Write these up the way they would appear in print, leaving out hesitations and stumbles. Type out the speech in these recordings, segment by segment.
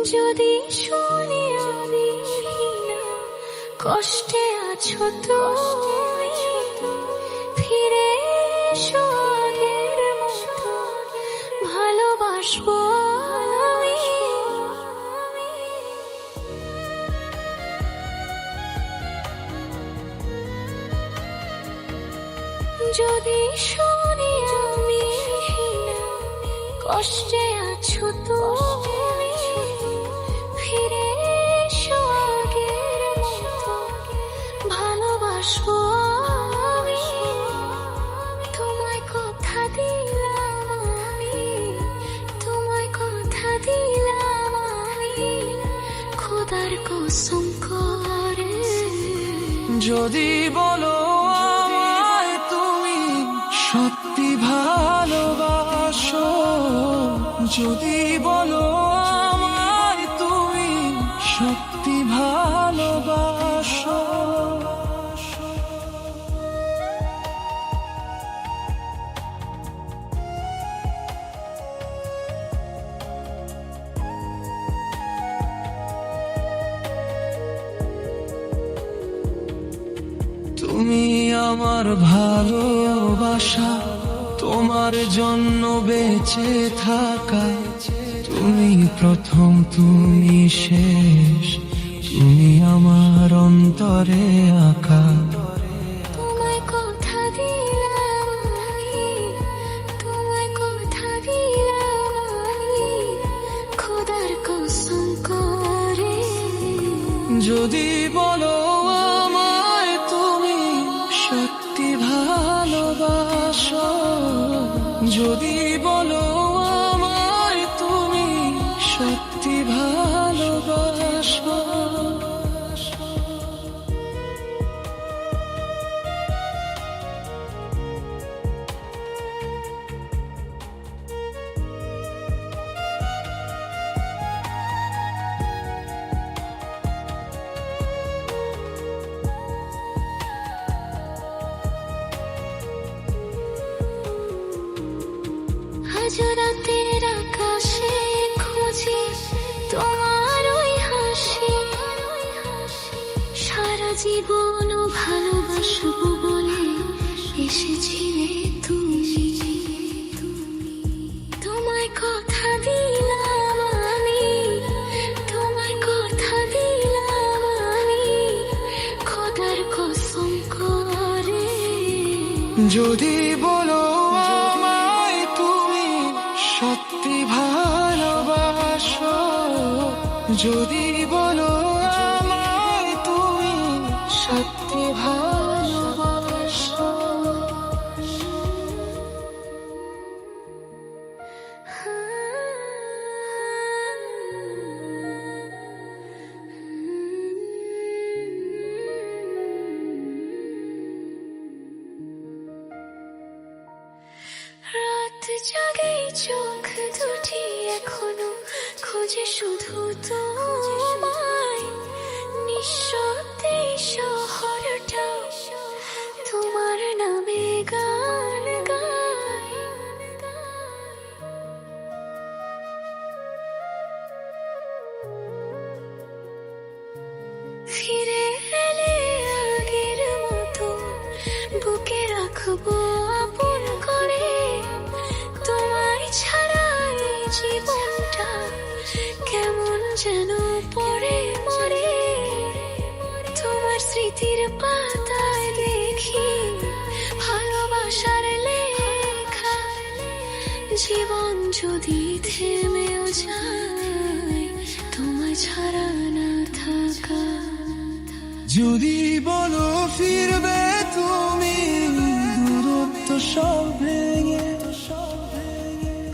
যদি শুনি আমি কষ্টে আছো তো ফিরে এসো আগের মতো ভালোবাসবো আমি। যদি শুনি আমি কষ্টে আছো তো ফিরে এসো আগের মতো ভালোবাসবো আমি। তোমায় কথা দিলাম আমি, তোমায় কথা দিলাম আমি খোদার কসম করে। যদি বলো আমায় তুমি সত্যি ভালোবাসো, যদি বলো আমায় তুমি সত্যি ভালোবাসো, তুমি আমার ভালোবাসা, তোমার জন্য বেঁচে থাকা, তুমি প্রথম তুমি শেষ, তুমি আমার অন্তরে আঁকা। তোমায় কথা দিলাম আমি, তোমায় কথা দিলাম আমি খোদার কসম করে। যদি বলো আমায় তুমি সত্যি ভালোবাসো, যদি বলো আমায় তুমি সত্যি ভালোবাসো, আজ রাতের আকাশে খুঁজি তোমার ওই হাসি, সারা জীবন ভালোবাসবো বলে এসেছিলে তুমি। তোমায় কথা দিলাম আমি, তোমায় কথা দিলাম আমি খোদার কসম করে। যদি বলো আমায় তুমি সত্যি ভালোবাসো, যদি বলো আমায় তুমি সত্যি ভালোবাসো, রাত জাগে চোখ দুটি এখনো খোঁজে শুধু তোমায়, নিঃশব্দে শহরটা তোমার নামে গান গায়। ফিরে এলে আগের মতো বুকে রাখবো আপন করে। তোমায় ছাড়া এই জীবনটা কেমন যেন পড়ে মরে। তোমার স্মৃতির পাতায় দেখি ভালোবাসার লেখা, জীবন যদি থেমেও যায় তোমায় ছাড়া না থাকা। যদি বলো ফিরবে তুমি দূরত্ব সব ভেঙে,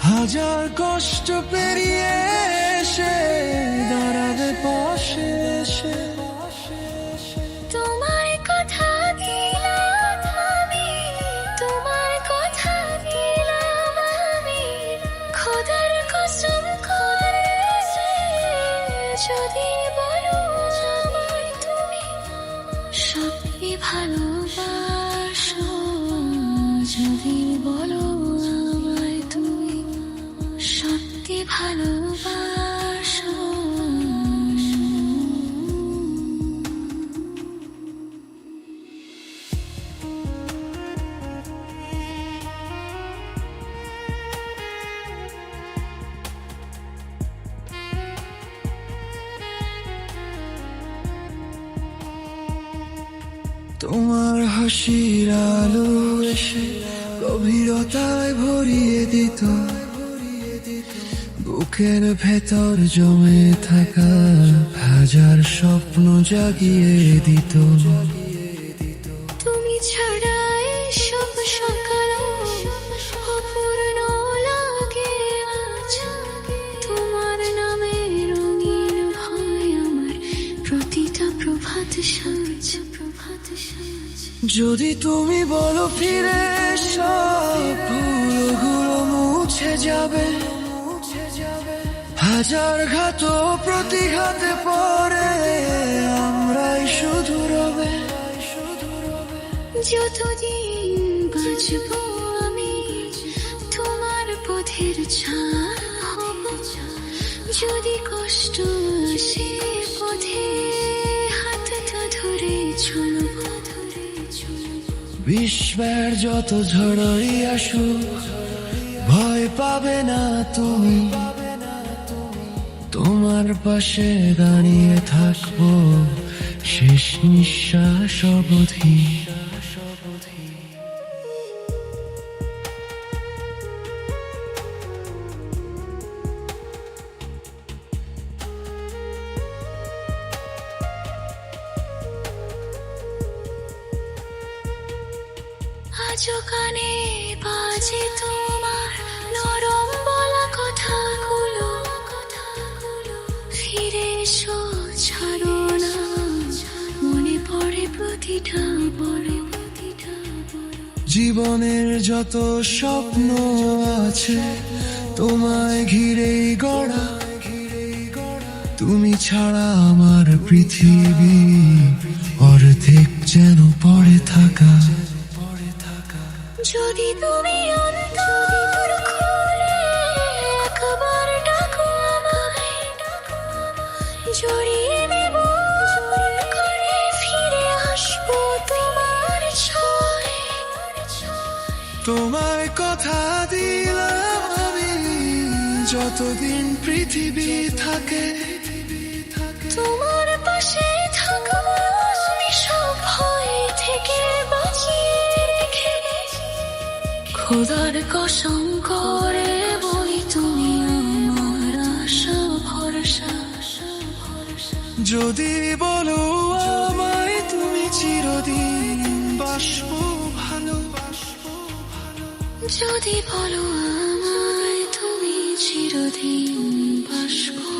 হাজার কষ্ট পেরিয়ে এসে দাঁড়াবে পাশে এসে। তোমায় কথা দিলাম আমি, তোমায় কথা দিলাম আমি খোদার কসম করে। যদি বলো আমায় তুমি সত্যি ভালোবাসো, যদি বলো আমায় তুমি সত্যি ভালোবাসো। তোমার হাসির আলো এসে গভীরতায় ভরিয়ে দিত বুকের ভেতর জমে থাকা হাজার স্বপ্ন জাগিয়ে দিত। তুমি ছাড়া সব সকাল অপূর্ণ লাগে আজ। তোমার নামে রঙিন হয় আমার প্রতিটা প্রভাত সাজ। যদি তুমি বলো ফিরে সব ভুলগুলো মুছে যাবে, হাজার ঘাত প্রতিঘাতে পরে আমরাই শুধু রবে। যতদিন বাঁচবো আমি তোমার পথের ছায়া হব। যদি কষ্ট আসে পথে হাতটা ধরে চলব। বিশ্বের যত ঝড়ই আসুক ভয় পাবে না তুমি, তোমার পাশে দাঁড়িয়ে থাকবো শেষ নিঃশ্বাস অবধি। আজও কানে বাজে তোমার নরম বলা কথাগুলো। ফিরে এসো, ছাড়ো না, মনে পড়ে প্রতিটা বড়। জীবনের যত স্বপ্ন আছে তোমায় ঘিরেই গড়া, তুমি ছাড়া আমার পৃথিবী অর্ধেক যেন পড়ে থাকা। যদি তুমি অন্তর খুলে একবার ডাকো আমায়, জড়িয়ে নেব করে ফিরে আসবো তোমার ছোঁয়ায়। তোমায় কথা দিলাম আমি যতদিন পৃথিবী থাকে, তোমার পাশে থাকবো আমি সব ভয় থেকে বাঁচিয়ে রেখে। খোদার কসম করে বলি তুমি আমার আশা ভরসা। যদি বলো আমায় তুমি চিরদিন বাসবো ভালো। যদি বলো আমায় তুমি চিরদিন বাসবো